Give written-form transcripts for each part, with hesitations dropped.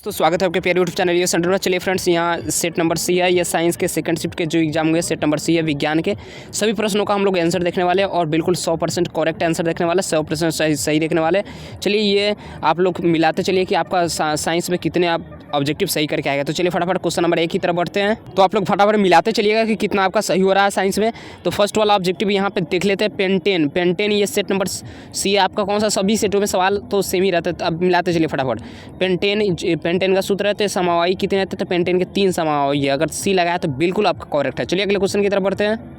तो स्वागत है आपके प्यारे यूट्यूब चैनल ये सेंटर में। चलिए फ्रेंड्स, यहाँ सेट नंबर सी है। ये साइंस के सेकंड शिफ्ट के जो एग्जाम हुए सेट नंबर सी है विज्ञान के सभी प्रश्नों का हम लोग आंसर देखने वाले हैं और बिल्कुल 100% करेक्ट आंसर देखने वाले, 100% सही देखने वाले। चलिए ये आप लोग मिलाते चलिए कि आपका साइंस में कितने आप ऑब्जेक्टिव सही करके आएगा। तो चलिए फटाफट क्वेश्चन नंबर 1 की तरफ बढ़ते हैं। तो आप लोग फटाफट मिलाते चलिएगा कि कितना आपका सही हो रहा है साइंस में। तो फर्स्ट वाला ऑब्जेक्टिव यहाँ पे देख लेते हैं, पेंटेन ये सेट नंबर सी है आपका। कौन सा? सभी सेटों में सवाल तो सेम ही रहता है। तो अब मिलाते चलिए फटाफट। पेंटेन का सूत्र रहते हैं समवायी कितने रहते हैं? तो पेंटेन के 3 समवायी है। अगर सी लगाया तो बिल्कुल आपका करेक्ट है। चलिए अगले क्वेश्चन की तरफ बढ़ते हैं।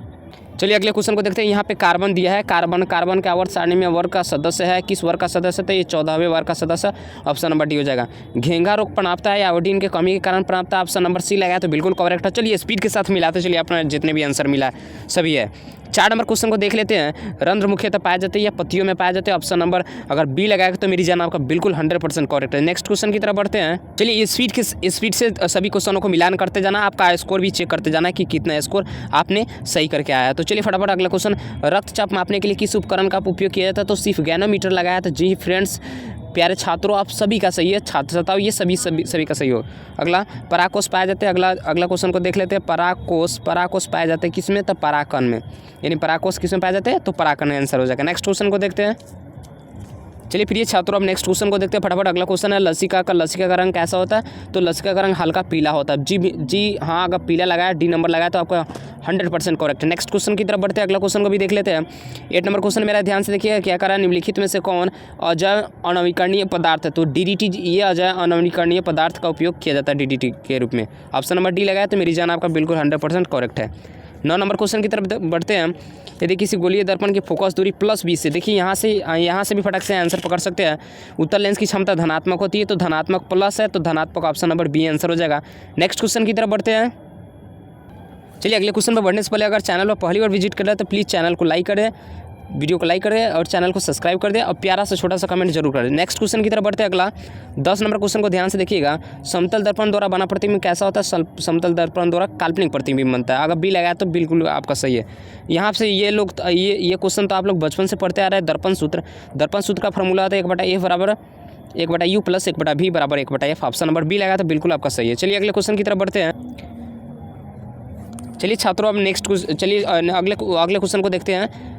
चलिए अगले क्वेश्चन को देखते हैं। यहाँ पे कार्बन दिया है। कार्बन का आवर्त सारणी में वर्ग का सदस्य है। किस वर्ग का सदस्य? तो ये 14वें वर्ग का सदस्य। ऑप्शन नंबर डी हो जाएगा। घेंघा रोग पनपता है या आयोडीन के कमी के कारण पनपता है? ऑप्शन नंबर सी लगाया तो बिल्कुल करेक्ट है। चलिए स्पीड के साथ मिलाते चलिए, अपना जितने भी आंसर मिला सभी है। 4 नंबर क्वेश्चन को देख लेते हैं। रंध्र मुख्यतः पाए जाते हैं या पत्तियों में पाए जाते हैं? ऑप्शन नंबर अगर बी लगाएगा तो मेरी जान आपका बिल्कुल 100% करेक्ट है। नेक्स्ट क्वेश्चन की तरफ बढ़ते हैं। चलिए स्पीड से सभी क्वेश्चनों को मिलान करते जाना, आपका स्कोर भी चेक करते जाना कि कितना स्कोर आपने सही करके आया है। तो चलिए फटाफट अगला क्वेश्चन। रक्तचाप मापने के लिए किस उपकरण का उपयोग किया जाता है? तो सिर्फ गैनोमीटर लगाया था। जी फ्रेंड्स, प्यारे छात्रों, आप सभी का सही है। छात्र बताओ ये सभी का सही हो। अगला पराकोष पाए जाते हैं। अगला क्वेश्चन को देख लेते हैं। पराकोष पाए जाते हैं किस में? तो पराकन में। यानी पराकोष किस में पाए जाते हैं? तो पराकन में आंसर हो जाएगा। नेक्स्ट क्वेश्चन को देखते हैं। चलिए प्रिय छात्रों, अब नेक्स्ट क्वेश्चन को देखते हैं फटाफट। अगला क्वेश्चन है लसिका का रंग कैसा होता है? तो लसिका का रंग हल्का पीला होता है। जी हाँ, अगर पीला लगाया, डी नंबर लगाया तो आपका 100% करेक्ट है। नेक्स्ट क्वेश्चन की तरफ बढ़ते हैं। अगला क्वेश्चन को भी देख लेते हैं। 8 नंबर क्वेश्चन मेरा ध्यान से देखिए। क्या करा? निम्नलिखित में से कौन अजैव अनवीकरणीय पदार्थ है? तो DDT, ये अजैव अनवीकरणीय पदार्थ का उपयोग किया जाता है DDT के रूप में। ऑप्शन नंबर डी लगाया तो मेरी जान आपका बिल्कुल 100% करेक्ट है। 9 नंबर क्वेश्चन की तरफ बढ़ते हैं। यदि किसी गोलीय दर्पण की फोकस दूरी +20 से, देखिए यहाँ से भी फटक से आंसर पकड़ सकते हैं। उत्तर लेंस की क्षमता धनात्मक होती है, तो धनात्मक प्लस है, तो धनात्मक ऑप्शन नंबर बी आंसर हो जाएगा। नेक्स्ट क्वेश्चन की तरफ बढ़ते हैं। चलिए अगले क्वेश्चन पर बढ़ने से पहले अगर चैनल पर पहली बार विजिट कर रहे हैं तो प्लीज़ चैनल को लाइक करें, वीडियो को लाइक करें और चैनल को सब्सक्राइब कर दें और प्यारा सा छोटा सा कमेंट जरूर करें। नेक्स्ट क्वेश्चन की तरफ बढ़ते हैं। अगला 10 नंबर क्वेश्चन को ध्यान से देखिएगा। समतल दर्पण द्वारा बना प्रतिबिंब कैसा होता है? समतल दर्पण द्वारा काल्पनिक प्रतिबिंब बनता है। अगर बी लगाया तो बिल्कुल आपका सही है। यहाँ से ये क्वेश्चन तो आप लोग बचपन से पढ़ते आ रहे हैं। दर्पण सूत्र का फॉर्मूला होता है 1/F बराबर 1/U प्लस 1/V बराबर 1/F। ऑप्शन नंबर बी लगाया तो बिल्कुल आपका सही है। चलिए अगले क्वेश्चन की तरफ बढ़ते हैं। चलिए छात्रों, अब अगले क्वेश्चन को देखते हैं।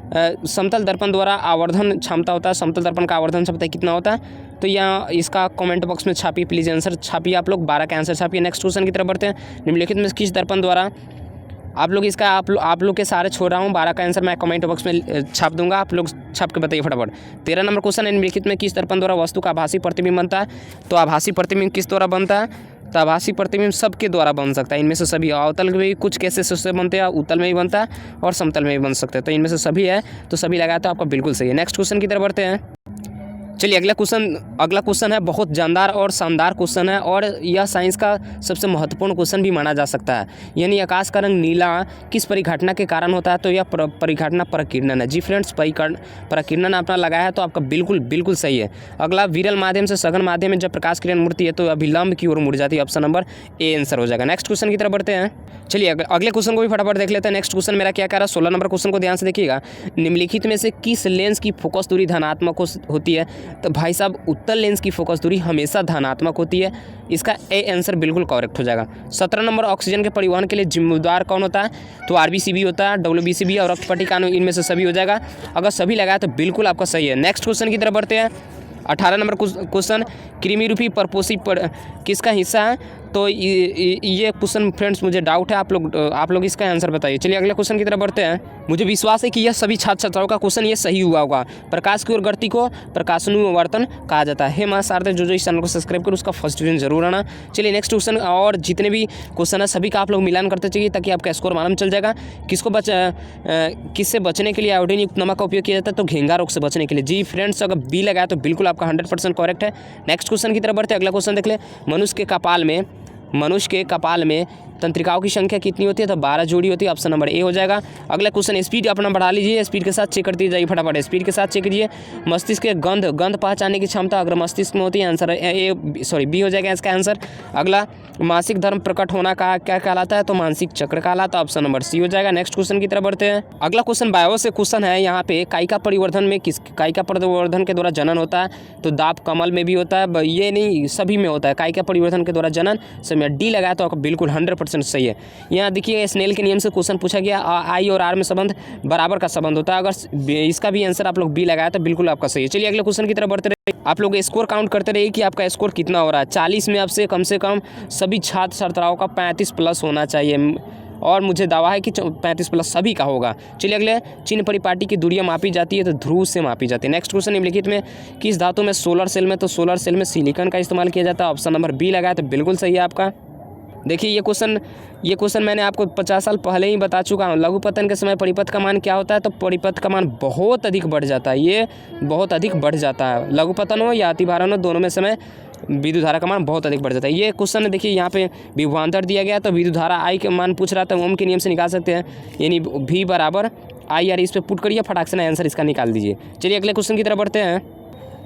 समतल दर्पण द्वारा आवर्धन क्षमता होता है। समतल दर्पण का आवर्धन क्षमता कितना होता है? तो यहाँ इसका कमेंट बॉक्स में छापिए, प्लीज़ आंसर छापिए। आप लोग 12 का आंसर छापिए। नेक्स्ट क्वेश्चन की तरफ बढ़ते हैं। निम्नलिखित में किस दर्पण द्वारा आप लोग के सारे छोड़ रहा हूँ। 12 का आंसर मैं कमेंट बॉक्स में छाप दूंगा, आप लोग छाप के बताइए फटाफट। 13 नंबर क्वेश्चन है। निम्नलिखित में किस दर्पण द्वारा वस्तु का आभासी प्रतिबिंब बनता है? तो आभासी प्रतिबिंब किस द्वारा बनता है? तो आभासी प्रतिबिंब सबके द्वारा बन सकता है। इनमें से सभी अवतल में भी कुछ केसेस से बनते हैं, उत्तल में भी बनता है और समतल में भी बन सकते हैं। तो इनमें से सभी है, तो सभी लगाया तो आपका बिल्कुल सही है। नेक्स्ट क्वेश्चन की तरफ बढ़ते हैं। चलिए अगला क्वेश्चन है, बहुत जानदार और शानदार क्वेश्चन है और यह साइंस का सबसे महत्वपूर्ण क्वेश्चन भी माना जा सकता है। यानी आकाश का रंग नीला किस परिघटना के कारण होता है? तो यह परिघटना प्रकीर्णन है। जी फ्रेंड्स, प्रकीर्णन आपने लगाया है तो आपका बिल्कुल सही है। अगला विरल माध्यम से सघन माध्यम में जब प्रकाश किरण मुड़ती है तो अभिलंब की ओर मुड़ जाती है। ऑप्शन नंबर ए आंसर हो जाएगा। नेक्स्ट क्वेश्चन की तरफ बढ़ते हैं। चलिए अगले क्वेश्चन को भी फटाफट देख लेते हैं। नेक्स्ट क्वेश्चन मेरा क्या कह रहा है? 16 नंबर क्वेश्चन को ध्यान से देखिएगा। निम्नलिखित में से किस लेंस की फोकस दूरी धनात्मक होती है? तो भाई साहब, उत्तल लेंस की फोकस दूरी हमेशा धनात्मक होती है। इसका ए आंसर बिल्कुल करेक्ट हो जाएगा। 17 नंबर ऑक्सीजन के परिवहन के लिए जिम्मेदार कौन होता है? तो RBCB होता है, WBCB और रक्त पट्टिका, इनमें से सभी हो जाएगा। अगर सभी लगाया तो बिल्कुल आपका सही है। नेक्स्ट क्वेश्चन की तरफ बढ़ते हैं। 18 नंबर क्वेश्चन, कृमि रूपी परपोषी किसका हिस्सा है? तो ये क्वेश्चन फ्रेंड्स मुझे डाउट है, आप लोग इसका आंसर बताइए। चलिए अगले क्वेश्चन की तरफ बढ़ते हैं। मुझे विश्वास है कि यह सभी छात्र छात्राओं का क्वेश्चन ये सही हुआ होगा। प्रकाश की ओर गति को प्रकाशानुवर्तन कहा जाता है। हे मां शारदे, जो इस चैनल को सब्सक्राइब करो उसका फर्स्ट डिवीजन जरूर आना। चलिए नेक्स्ट क्वेश्चन, और जितने भी क्वेश्चन है सभी का आप लोग मिलान करते चाहिए ताकि आपका स्कोर मालूम चल जाएगा। किससे बचने के लिए आयोडीन युक्त नमक का उपयोग किया जाता है? तो घेंघा रोग से बचने के लिए। जी फ्रेंड्स, अगर बी लगाया तो बिल्कुल आपका 100% करेक्ट है। नेक्स्ट क्वेश्चन की तरफ बढ़ते हैं। अगला क्वेश्चन देख ले। मनुष्य के कपाल में तंत्रिकाओं की संख्या कितनी होती है, तो 12 जोड़ी होती है, ऑप्शन नंबर ए हो जाएगा। अगला क्वेश्चन, स्पीड अपना बढ़ा लीजिए, स्पीड के साथ चेक करती जाइए फटाफट, स्पीड के साथ चेक कीजिए। मस्तिष्क के गंध पहचानने की क्षमता अगर मस्तिष्क में होती है, आंसर बी हो जाएगा इसका आंसर। अगला, मासिक धर्म प्रकट होना का क्या कहलाता है, तो मानसिक चक्र कहलाता है, ऑप्शन नंबर सी हो जाएगा। नेक्स्ट क्वेश्चन की तरफ बढ़ते हैं। अगला क्वेश्चन बायो से क्वेश्चन है, यहाँ पे कायिका परिवर्धन में कायिका परिवर्धन के द्वारा जनन होता है, तो दाब कमल में भी होता है, ये नहीं सभी में होता है, कायिका परिवर्धन के द्वारा जनन। समय डी लगाया तो आपका बिल्कुल 100% सही है। यहाँ देखिए स्नेल के नियम से क्वेश्चन पूछा गया, आई और आर में संबंध बराबर का संबंध होता है, अगर इसका भी आंसर आप लोग बी लगाया तो बिल्कुल आपका सही है। चलिए अगले क्वेश्चन की तरफ बढ़ते रहिए। आप लोग स्कोर काउंट करते रहिए कि आपका स्कोर कितना हो रहा है। 40 में आपसे कम से कम सभी छात्र छात्राओं का 35 प्लस होना चाहिए, और मुझे दावा है कि 35 प्लस सभी का होगा। चलिए अगले, चिन्ह परिपाटी की दूरियां मापी जाती है, तो ध्रुव से मापी जाती है। नेक्स्ट क्वेश्चन, निम्नलिखित में किस धातु में सोलर सेल में, तो सोलर सेल में सिलिकॉन का इस्तेमाल किया जाता है, ऑप्शन नंबर बी लगाया तो बिल्कुल सही है आपका। देखिए ये क्वेश्चन मैंने आपको 50 साल पहले ही बता चुका हूँ। लघुपतन के समय परिपथ का मान क्या होता है, तो परिपथ का मान बहुत अधिक बढ़ जाता है, ये बहुत अधिक बढ़ जाता है। लघुपतन हो या अतिभारण हो, दोनों में समय विद्युत धारा का मान बहुत अधिक बढ़ जाता है। ये क्वेश्चन देखिए यहाँ पे विभवांतर दिया गया, तो विद्युत धारा आई के मान पूछ रहा था, ओम के नियम से निकाल सकते हैं, यानी V बराबर आई आर, इस पर पुट करिए, फटाक से ना आंसर इसका निकाल दीजिए। चलिए अगले क्वेश्चन की तरफ बढ़ते हैं।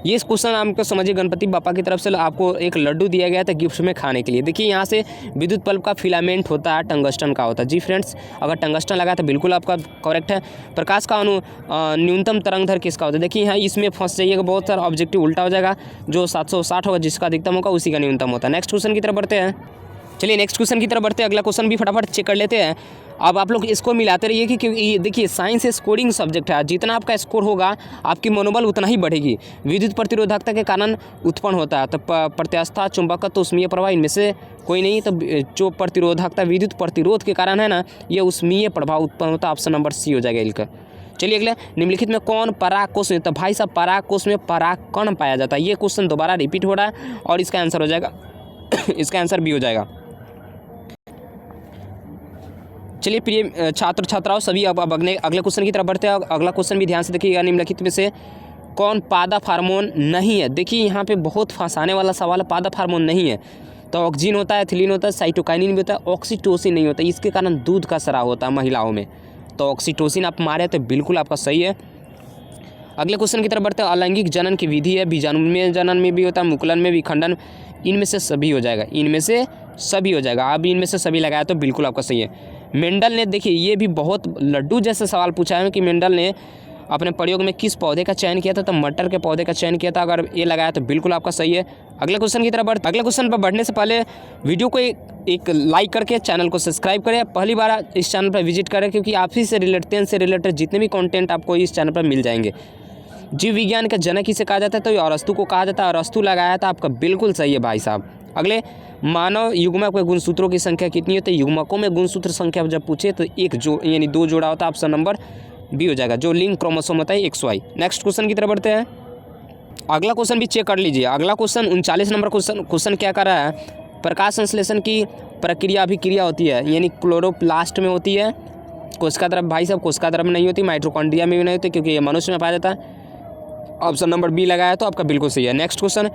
ये क्वेश्चन आपको समझिए, गणपति बापा की तरफ से आपको एक लड्डू दिया गया था गिफ्ट में खाने के लिए। देखिए यहाँ से विद्युत बल्ब का फिलामेंट होता है, टंगस्टन का होता है। जी फ्रेंड्स, अगर टंगस्टन लगा तो बिल्कुल आपका करेक्ट है। प्रकाश का न्यूनतम तरंग दर किसका होता है, देखिए यहाँ इसमें फंस जाइएगा, बहुत सारा ऑब्जेक्टिव उल्टा हो जाएगा, जो 760 होगा जिसका अधिकतम होगा उसी का न्यूनतम होता है। नेक्स्ट क्वेश्चन की तरफ बढ़ते हैं। चलिए नेक्स्ट क्वेश्चन की तरफ बढ़ते हैं। अगला क्वेश्चन भी फटाफट चेक कर लेते हैं। अब आप लोग इसको मिलाते रहिए कि क्योंकि देखिए साइंस स्कोरिंग सब्जेक्ट है, जितना आपका स्कोर होगा आपकी मनोबल उतना ही बढ़ेगी। विद्युत प्रतिरोधकता के कारण उत्पन्न होता है, तो प्रत्यास्था, चुंबकत्व, उष्मीय प्रवाह, इनमें से कोई नहीं। तो जो प्रतिरोधकता विद्युत प्रतिरोध के कारण है ना, ये उष्मीय प्रभाव उत्पन्न होता है, ऑप्शन नंबर सी हो जाएगा इनका। चलिए अगले, निम्नलिखित में कौन परागकोश में, तो भाई साहब परागकोश में परागकण पाया जाता है। ये क्वेश्चन दोबारा रिपीट हो रहा है और इसका आंसर हो जाएगा इसका आंसर बी हो जाएगा। चलिए प्रिय छात्र छात्राओं सभी, अब अगले क्वेश्चन की तरफ बढ़ते हैं। अगला क्वेश्चन भी ध्यान से देखिएगा। निम्नलिखित में से कौन पादप हार्मोन नहीं है। देखिए यहाँ पे बहुत फंसाने वाला सवाल है, पादप हार्मोन नहीं है तो ऑक्सीजन होता है, एथिलीन होता है, साइटोकाइनिन भी होता है, ऑक्सीटोसिन नहीं होता, इसके कारण दूध का स्राव होता है महिलाओं में, तो ऑक्सीटोसिन आप मारे तो बिल्कुल आपका सही है। अगले क्वेश्चन की तरफ बढ़ते हैं। अलैंगिक जनन की विधि है, बीजाणुमय जनन में भी होता है, मुकुलन में भी, खंडन, इनमें से सभी हो जाएगा, इनमें से सभी हो जाएगा। अब इनमें से सभी लगाया तो बिल्कुल आपका सही है। मेंडल ने, देखिए ये भी बहुत लड्डू जैसे सवाल पूछा है कि मेंडल ने अपने प्रयोग में किस पौधे का चयन किया था, तो मटर के पौधे का चयन किया था, अगर ये लगाया तो बिल्कुल आपका सही है। अगले क्वेश्चन की तरफ अगले क्वेश्चन पर बढ़ने से पहले वीडियो को एक लाइक करके चैनल को सब्सक्राइब करें, पहली बार इस चैनल पर विजिट करें, क्योंकि आप ही से रिलेटेड से रिलेटेड जितने भी कंटेंट आपको इस चैनल पर मिल जाएंगे। जीव विज्ञान का जनक इसे कहा जाता है, तो अरस्तु को कहा जाता है, अरस्तु लगाया था, आपका बिल्कुल सही है भाई साहब। अगले, मानव युग्मक में गुणसूत्रों की संख्या कितनी होती है। युग्मकों में गुणसूत्र संख्या जब पूछे तो एक यानी 2 जोड़ा होता है, ऑप्शन नंबर बी हो जाएगा, जो लिंक क्रोमोसोम होता है XY। नेक्स्ट क्वेश्चन की तरफ बढ़ते हैं। अगला क्वेश्चन भी चेक कर लीजिए। अगला क्वेश्चन 39 नंबर क्वेश्चन क्या कर रहा है, प्रकाश संश्लेषण की प्रक्रिया अभिक्रिया होती है, यानी क्लोरोप्लास्ट में होती है, कोशिका द्रव्य भाई साहब कोशिका द्रव्य में नहीं होती, माइटोकॉन्ड्रिया में भी नहीं होती, क्योंकि ये मनुष्य में पाया जाता है, ऑप्शन नंबर बी लगाया तो आपका बिल्कुल सही है। नेक्स्ट क्वेश्चन,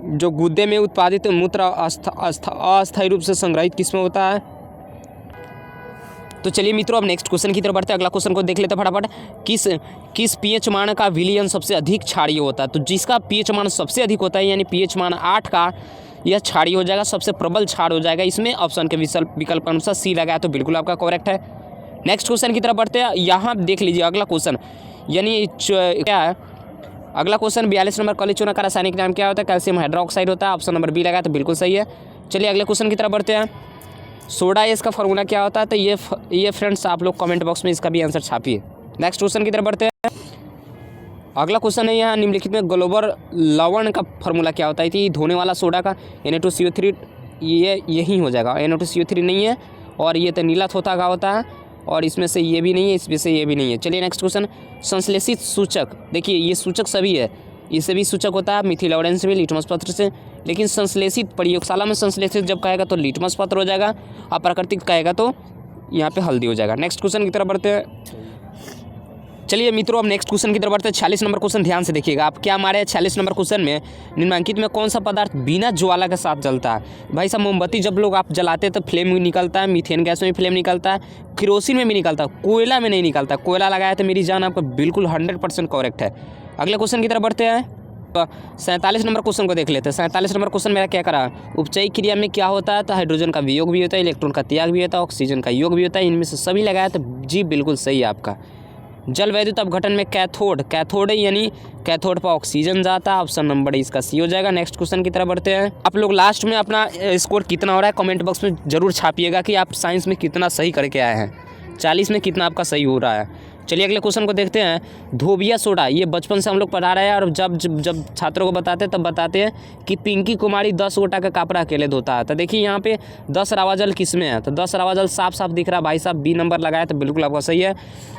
जो गुद्दे में उत्पादित मूत्र अस्थायी रूप से संग्रहित किसमें होता है। तो चलिए मित्रों अब नेक्स्ट क्वेश्चन की तरफ बढ़ते हैं। अगला क्वेश्चन को देख लेते हैं फटाफट। किस पीएच मान का विलयन सबसे अधिक क्षारीय होता है। तो जिसका पीएच मान सबसे अधिक होता है, यानी पीएच मान 8 का, यह क्षारीय हो जाएगा, सबसे प्रबल क्षार हो जाएगा। इसमें ऑप्शन के विकल्प अनुसार सी लगाया तो बिल्कुल आपका करेक्ट है। नेक्स्ट क्वेश्चन की तरफ बढ़ते हैं। यहाँ देख लीजिए अगला क्वेश्चन, यानी क्या है अगला क्वेश्चन 42 नंबर, काली चूना का रासायनिक नाम क्या होता है। कैल्शियम हाइड्रोक्साइड होता है, ऑप्शन नंबर बी लगाया तो बिल्कुल सही है। चलिए अगले क्वेश्चन की तरफ बढ़ते हैं। सोडा एस का फॉर्मूला क्या होता है। तो ये फ्रेंड्स आप लोग कमेंट बॉक्स में इसका भी आंसर छापिए। नेक्स्ट क्वेश्चन की तरफ बढ़ते हैं। अगला क्वेश्चन है यहाँ निम्नलिखित में ग्लोबल लवण का फॉर्मूला क्या होता है। तो ये धोने वाला सोडा का Na2CO3, ये यही हो जाएगा, Na2CO3 नहीं है, और ये तो नीला थोथा का होता है, और इसमें से ये भी नहीं है, इसमें से ये भी नहीं है। चलिए नेक्स्ट क्वेश्चन, संश्लेषित सूचक, देखिए ये सूचक सभी है, इससे भी सूचक होता है, मिथिल ऑरेंज से भी, लिटमस पत्र से, लेकिन संश्लेषित प्रयोगशाला में संश्लेषित जब कहेगा तो लिटमस पत्र हो जाएगा, और प्राकृतिक कहेगा तो यहाँ पे हल्दी हो जाएगा। नेक्स्ट क्वेश्चन की तरफ बढ़ते हैं। चलिए मित्रों, अब नेक्स्ट क्वेश्चन की तरफ बढ़ते हैं। 46 नंबर क्वेश्चन ध्यान से देखिएगा आप। क्या हमारे 46 नंबर क्वेश्चन में निम्नलिखित में कौन सा पदार्थ बिना ज्वाला के साथ जलता है? भाई साहब, मोमबत्ती जब लोग आप जलाते हैं तो फ्लेम भी निकलता है, मीथेन गैस में भी फ्लेम निकलता है, केरोसिन में भी निकलता है, कोयला में नहीं निकलता। कोयला लगाया तो मेरी जान आपका बिल्कुल 100% करेक्ट है। अगले क्वेश्चन की तरफ बढ़ते हैं। 47 नंबर क्वेश्चन को देख लेते हैं। 47 नंबर क्वेश्चन मेरा क्या करा, उपचयी क्रिया में क्या होता है? तो हाइड्रोजन का वियोग भी होता है, इलेक्ट्रॉन का त्याग भी होता है, ऑक्सीजन का योग भी होता है, इनमें से सभी लगाया तो जी बिल्कुल सही है आपका। जल वैद्युत अपघटन में कैथोड यानी कैथोड पर ऑक्सीजन जाता है। ऑप्शन नंबर इसका सी हो जाएगा। नेक्स्ट क्वेश्चन की तरफ बढ़ते हैं। आप लोग लास्ट में अपना स्कोर कितना हो रहा है कमेंट बॉक्स में जरूर छापिएगा कि आप साइंस में कितना सही करके आए हैं, 40 में कितना आपका सही हो रहा है। चलिए अगले क्वेश्चन को देखते हैं। धोबिया सोडा, ये बचपन से हम लोग पढ़ा रहे हैं और जब छात्रों को बताते हैं तब बताते हैं कि पिंकी कुमारी 10 गोटा का कपड़ा अकेले धोता है। तो देखिए यहाँ पे 10 रावा जल किस में है? तो 10 रावा जल साफ साफ दिख रहा है भाई साहब, बी नंबर लगाया तो बिल्कुल आपका सही है।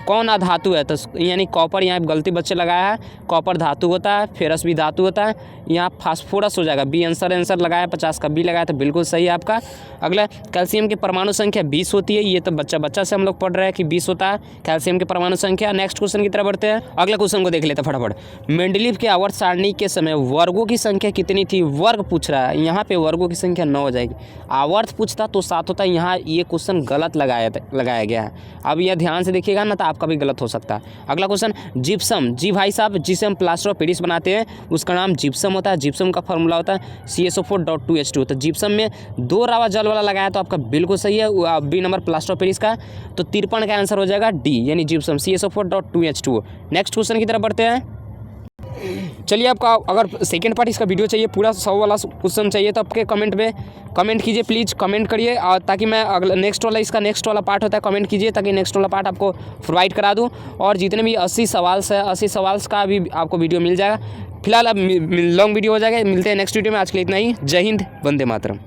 कौन अधातु है? तो यानी कॉपर, यहाँ गलती बच्चे लगाया है, कॉपर धातु होता है, फेरस भी धातु होता है, यहाँ फास्फोरस हो जाएगा। बी आंसर लगाया, 50 का बी लगाया तो बिल्कुल सही है आपका। अगला, कैल्शियम की परमाणु संख्या 20 होती है। ये तो बच्चा से हम लोग पढ़ रहे हैं कि 20 होता है कैल्शियम की परमाणु संख्या। नेक्स्ट क्वेश्चन की तरफ बढ़ते हैं। अगला क्वेश्चन को देख लेते हैं फटाफट। मेंडलीव के आवर्त सारणी के समय वर्गों की संख्या कितनी थी? वर्ग पूछ रहा है, यहाँ पे वर्गों की संख्या 9 हो जाएगी। आवर्त पूछता तो 7 होता है, यहाँ ये क्वेश्चन गलत लगाया गया है। अब यह ध्यान से देखिएगा ना तो आपका भी गलत हो सकता है। अगला क्वेश्चन, जिप्सम, जी भाई साहब, जिसे हम प्लास्टर ऑफ पेरिस बनाते हैं उसका नाम जिप्सम होता है। जिप्सम का फॉर्मूला होता है CSO4.2H2। तो जिप्सम में 2 रावा जल वाला लगाया तो आपका बिल्कुल सही है। B number plaster of Paris का, तो 53 का आंसर हो जाएगा डी यानी जिप्सम CSO4.2H2। नेक्स्ट क्वेश्चन की तरफ बढ़ते हैं। चलिए, आपका अगर सेकेंड पार्ट इसका वीडियो चाहिए, पूरा 100 वाला क्वेश्चन चाहिए तो आपके कमेंट में कमेंट कीजिए, प्लीज़ कमेंट करिए, और ताकि मैं अगला नेक्स्ट वाला पार्ट होता है कमेंट कीजिए ताकि नेक्स्ट वाला पार्ट आपको प्रोवाइड करा दूं। और जितने भी 80 सवाल है 80 सवाल का भी आपको वीडियो मिल जाएगा। फिलहाल अब लॉन्ग वीडियो हो जाएगा। मिलते हैं नेक्स्ट वीडियो में। आज के लिए इतना ही। जय हिंद, वंदे मातरम।